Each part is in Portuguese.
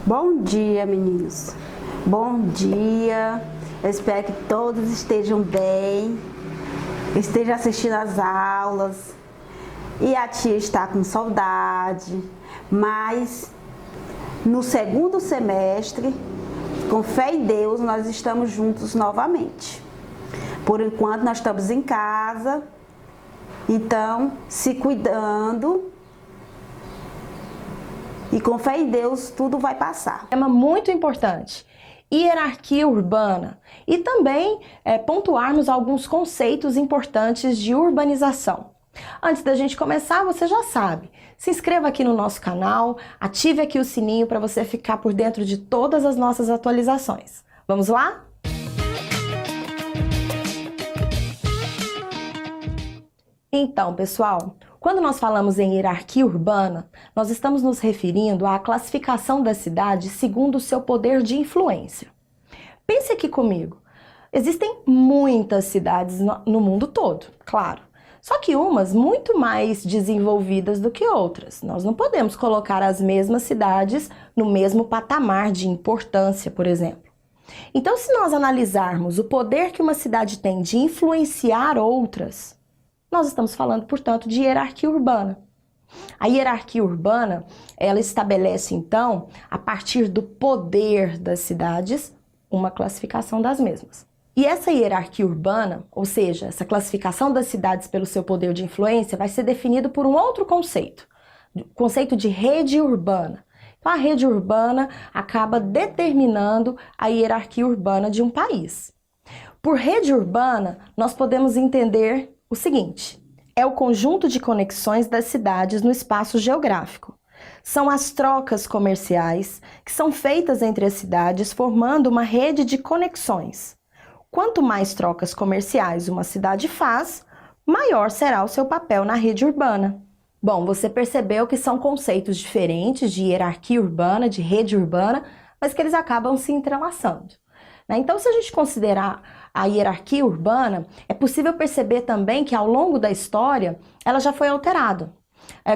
Bom dia, meninos. Bom dia. Eu espero que todos estejam bem, estejam assistindo às aulas. E a tia está com saudade, mas no segundo semestre, com fé em Deus, nós estamos juntos novamente. Por enquanto, nós estamos em casa, então se cuidando. E com fé em Deus, tudo vai passar. Tema muito importante, hierarquia urbana. E também pontuarmos alguns conceitos importantes de urbanização. Antes da gente começar, você já sabe, se inscreva aqui no nosso canal, ative aqui o sininho para você ficar por dentro de todas as nossas atualizações. Vamos lá? Então, pessoal, quando nós falamos em hierarquia urbana, nós estamos nos referindo à classificação da cidade segundo o seu poder de influência. Pense aqui comigo, existem muitas cidades no mundo todo, claro, só que umas muito mais desenvolvidas do que outras. Nós não podemos colocar as mesmas cidades no mesmo patamar de importância, por exemplo. Então, se nós analisarmos o poder que uma cidade tem de influenciar outras, nós estamos falando, portanto, de hierarquia urbana. A hierarquia urbana, ela estabelece, então, a partir do poder das cidades, uma classificação das mesmas. E essa hierarquia urbana, ou seja, essa classificação das cidades pelo seu poder de influência, vai ser definido por um outro conceito, o conceito de rede urbana. Então, a rede urbana acaba determinando a hierarquia urbana de um país. Por rede urbana, nós podemos entender o seguinte: é o conjunto de conexões das cidades no espaço geográfico. São as trocas comerciais que são feitas entre as cidades, formando uma rede de conexões. Quanto mais trocas comerciais uma cidade faz, maior será o seu papel na rede urbana. Bom, você percebeu que são conceitos diferentes de hierarquia urbana, de rede urbana, mas que eles acabam se entrelaçando. Então, se a gente considerar a hierarquia urbana, é possível perceber também que ao longo da história ela já foi alterada.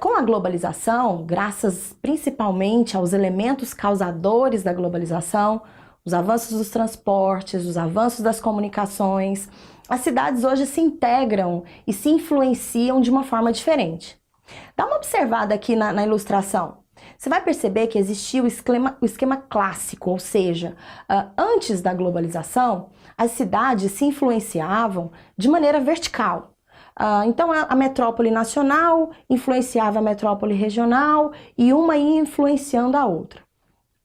Com a globalização, graças principalmente aos elementos causadores da globalização, os avanços dos transportes, os avanços das comunicações, as cidades hoje se integram e se influenciam de uma forma diferente. Dá uma observada aqui na ilustração. Você vai perceber que existia o esquema clássico, ou seja, antes da globalização, as cidades se influenciavam de maneira vertical. Então, a metrópole nacional influenciava a metrópole regional e uma ia influenciando a outra.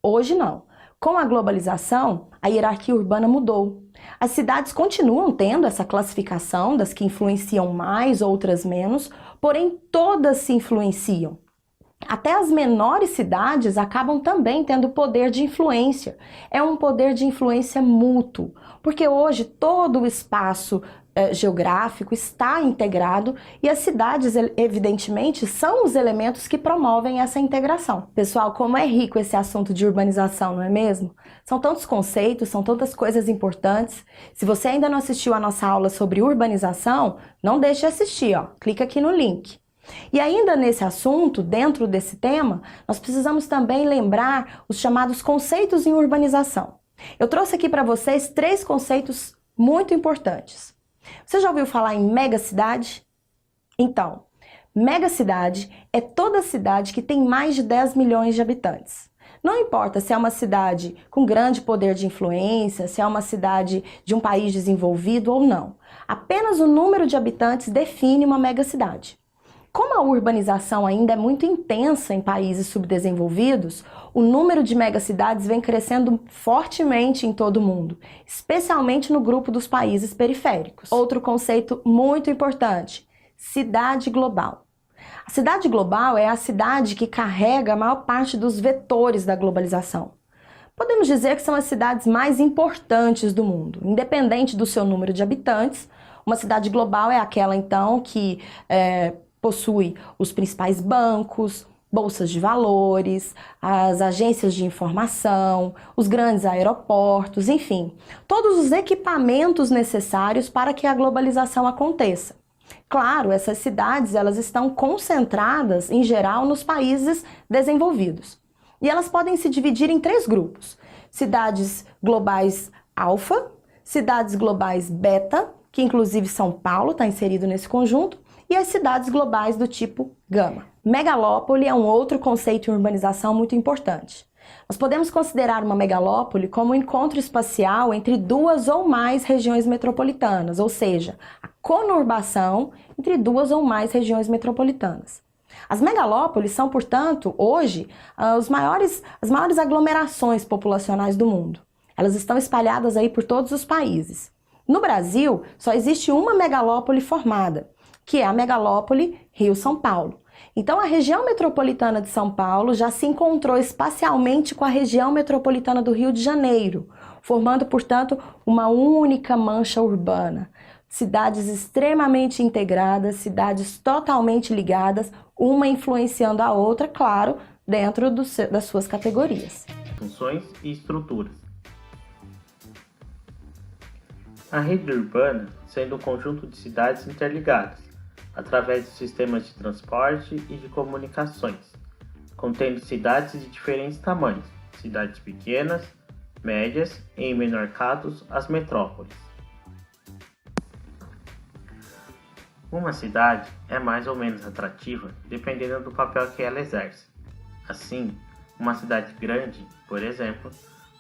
Hoje não. Com a globalização, a hierarquia urbana mudou. As cidades continuam tendo essa classificação das que influenciam mais, outras menos, porém todas se influenciam. Até as menores cidades acabam também tendo poder de influência. É um poder de influência mútuo, porque hoje todo o espaço geográfico está integrado e as cidades, evidentemente, são os elementos que promovem essa integração. Pessoal, como é rico esse assunto de urbanização, não é mesmo? São tantos conceitos, são tantas coisas importantes. Se você ainda não assistiu a nossa aula sobre urbanização, não deixe de assistir, ó. Clica aqui no link. E ainda nesse assunto, dentro desse tema, nós precisamos também lembrar os chamados conceitos em urbanização. Eu trouxe aqui para vocês 3 conceitos muito importantes. Você já ouviu falar em megacidade? Então, megacidade é toda cidade que tem mais de 10 milhões de habitantes. Não importa se é uma cidade com grande poder de influência, se é uma cidade de um país desenvolvido ou não. Apenas o número de habitantes define uma megacidade. Como a urbanização ainda é muito intensa em países subdesenvolvidos, o número de megacidades vem crescendo fortemente em todo o mundo, especialmente no grupo dos países periféricos. Outro conceito muito importante: cidade global. A cidade global é a cidade que carrega a maior parte dos vetores da globalização. Podemos dizer que são as cidades mais importantes do mundo, independente do seu número de habitantes. Uma cidade global é aquela, então, que possui os principais bancos, bolsas de valores, as agências de informação, os grandes aeroportos, enfim, todos os equipamentos necessários para que a globalização aconteça. Claro, essas cidades elas estão concentradas, em geral, nos países desenvolvidos. E elas podem se dividir em 3 grupos: cidades globais alfa, cidades globais beta, que inclusive São Paulo está inserido nesse conjunto, e as cidades globais do tipo gama. Megalópole é um outro conceito em urbanização muito importante. Nós podemos considerar uma megalópole como um encontro espacial entre 2 ou mais regiões metropolitanas, ou seja, a conurbação entre 2 ou mais regiões metropolitanas. As megalópoles são, portanto, hoje, as maiores aglomerações populacionais do mundo. Elas estão espalhadas aí por todos os países. No Brasil, só existe uma megalópole formada, que é a megalópole Rio-São Paulo. Então, a região metropolitana de São Paulo já se encontrou espacialmente com a região metropolitana do Rio de Janeiro, formando, portanto, uma única mancha urbana. Cidades extremamente integradas, cidades totalmente ligadas, uma influenciando a outra, claro, dentro das suas categorias. Funções e estruturas. A rede urbana sendo um conjunto de cidades interligadas, através de sistemas de transporte e de comunicações, contendo cidades de diferentes tamanhos, cidades pequenas, médias e, em menor caso, as metrópoles. Uma cidade é mais ou menos atrativa dependendo do papel que ela exerce. Assim, uma cidade grande, por exemplo,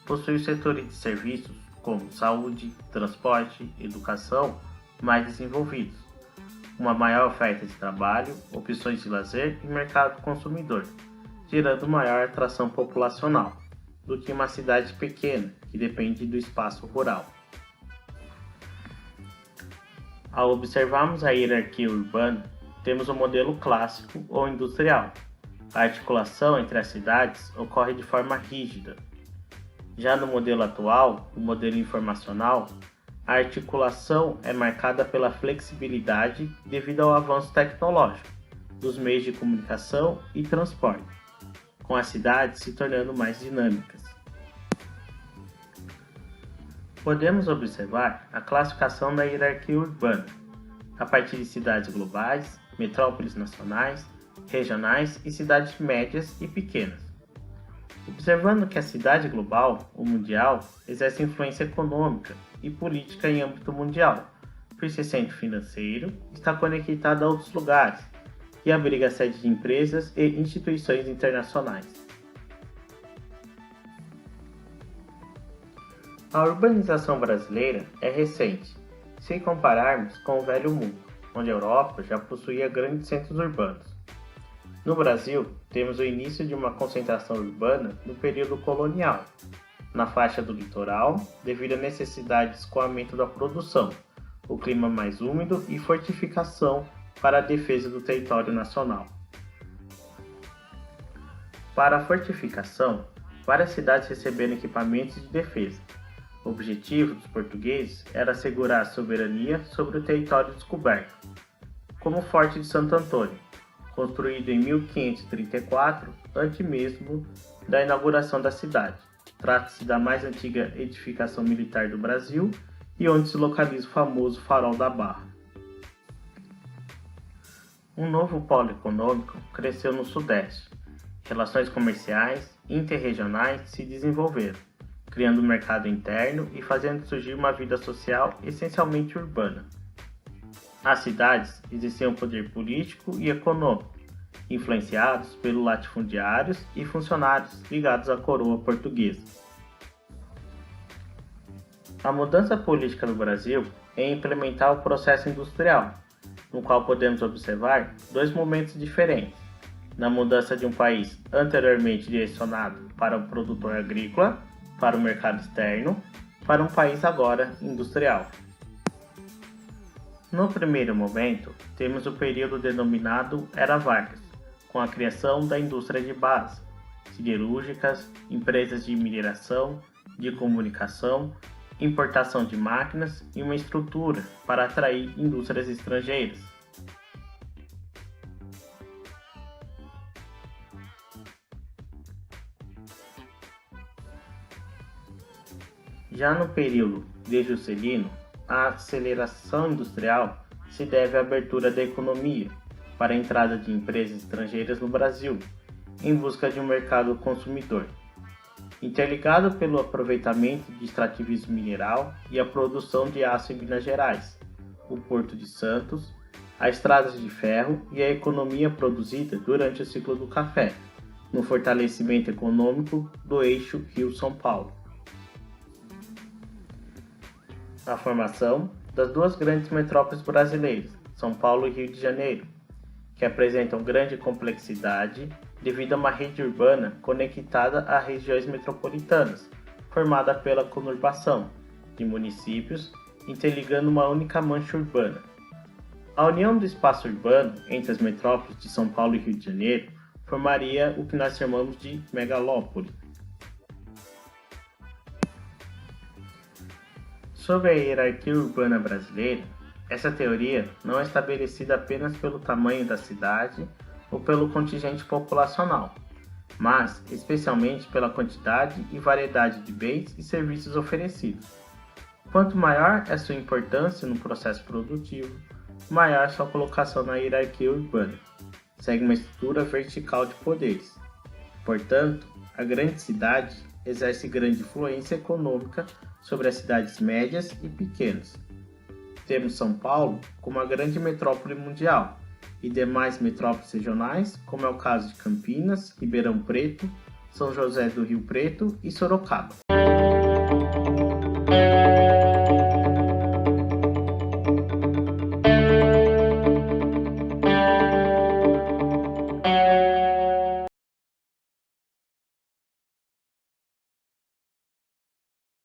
possui setores de serviços como saúde, transporte, educação mais desenvolvidos, uma maior oferta de trabalho, opções de lazer e mercado consumidor, gerando maior atração populacional do que uma cidade pequena, que depende do espaço rural. Ao observarmos a hierarquia urbana, temos o modelo clássico ou industrial. A articulação entre as cidades ocorre de forma rígida. Já no modelo atual, o modelo informacional, a articulação é marcada pela flexibilidade devido ao avanço tecnológico dos meios de comunicação e transporte, com as cidades se tornando mais dinâmicas. Podemos observar a classificação da hierarquia urbana, a partir de cidades globais, metrópoles nacionais, regionais e cidades médias e pequenas. Observando que a cidade global, ou mundial, exerce influência econômica e política em âmbito mundial, por ser centro financeiro, está conectada a outros lugares e abriga a sede de empresas e instituições internacionais. A urbanização brasileira é recente, se compararmos com o Velho Mundo, onde a Europa já possuía grandes centros urbanos. No Brasil, temos o início de uma concentração urbana no período colonial, na faixa do litoral, devido à necessidade de escoamento da produção, o clima mais úmido e fortificação para a defesa do território nacional. Para a fortificação, várias cidades receberam equipamentos de defesa. O objetivo dos portugueses era assegurar a soberania sobre o território descoberto, como o Forte de Santo Antônio, construído em 1534, antes mesmo da inauguração da cidade. Trata-se da mais antiga edificação militar do Brasil e onde se localiza o famoso Farol da Barra. Um novo polo econômico cresceu no Sudeste. Relações comerciais interregionais se desenvolveram, criando um mercado interno e fazendo surgir uma vida social essencialmente urbana. As cidades exerciam poder político e econômico, influenciados pelos latifundiários e funcionários ligados à coroa portuguesa. A mudança política no Brasil é implementar o processo industrial, no qual podemos observar 2 momentos diferentes: na mudança de um país anteriormente direcionado para o produtor agrícola, para o mercado externo, para um país agora industrial. No primeiro momento, temos o período denominado Era Vargas, com a criação da indústria de base, siderúrgicas, empresas de mineração, de comunicação, importação de máquinas e uma estrutura para atrair indústrias estrangeiras. Já no período de Juscelino, a aceleração industrial se deve à abertura da economia para a entrada de empresas estrangeiras no Brasil em busca de um mercado consumidor. Interligado pelo aproveitamento de extrativismo mineral e a produção de aço em Minas Gerais, o Porto de Santos, as estradas de ferro e a economia produzida durante o ciclo do café, no fortalecimento econômico do eixo Rio-São Paulo. A formação das duas grandes metrópoles brasileiras, São Paulo e Rio de Janeiro, que apresentam grande complexidade devido a uma rede urbana conectada a regiões metropolitanas, formada pela conurbação de municípios interligando uma única mancha urbana. A união do espaço urbano entre as metrópoles de São Paulo e Rio de Janeiro formaria o que nós chamamos de megalópole. Sobre a hierarquia urbana brasileira, essa teoria não é estabelecida apenas pelo tamanho da cidade ou pelo contingente populacional, mas especialmente pela quantidade e variedade de bens e serviços oferecidos. Quanto maior é sua importância no processo produtivo, maior sua colocação na hierarquia urbana. Segue uma estrutura vertical de poderes. Portanto, a grande cidade exerce grande influência econômica sobre as cidades médias e pequenas. Temos São Paulo como a grande metrópole mundial, e demais metrópoles regionais, como é o caso de Campinas, Ribeirão Preto, São José do Rio Preto e Sorocaba.